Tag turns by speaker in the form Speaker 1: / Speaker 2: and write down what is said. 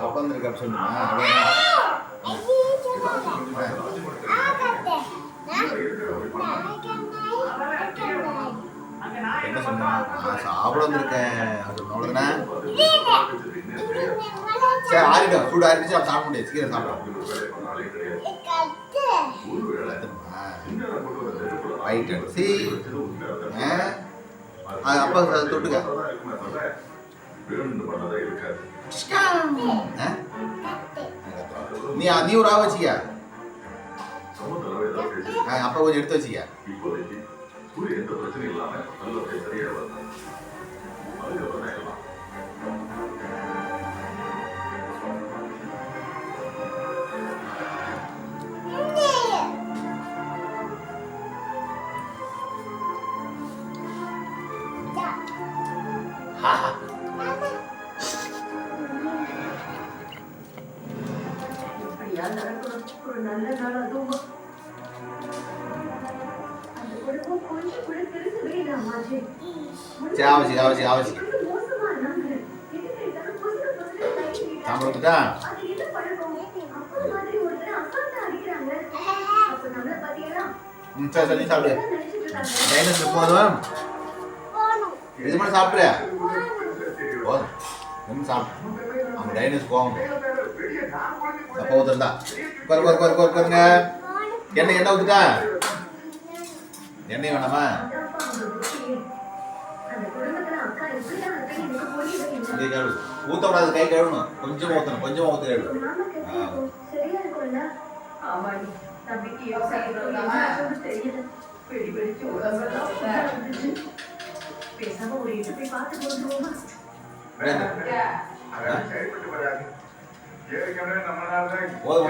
Speaker 1: உட்காந்துருக்க சொன்னா என்ன சொன்னா நான் சாப்பிட வந்திருக்கேன் அவ்வளோதானே. சரி ஆறிடும், சூடு ஆறிடுச்சு, அவன் சாப்பிட முடியாது, சீக்கிரம் சாப்பிடும். ரைட் சி அப்பா தொட்டுக்க. நீ ஒரு ஆள் வச்சிக்க, அப்பா கொஞ்சம் எடுத்து வச்சிக்க.
Speaker 2: ஒரு நல்ல நாள் அதுவும் அந்த குடும்பம் கொஞ்சம் கூட திருந்தவே இல்லை அம்மாஜி.
Speaker 1: இது மட்டும் சாப்பிட்றியா? அவன் டைனஸ் போகும் அப்போ ஊத்துறா. உட்காருங்க. எண்ணெய் ஊத்துட்டா? எண்ணெய் வேணாமா? ஊத்தக்கூடாது, கை கழுவணும். கொஞ்சம் ஊற்றணும், கொஞ்சம் ஊற்ற கழுவு. போதும்.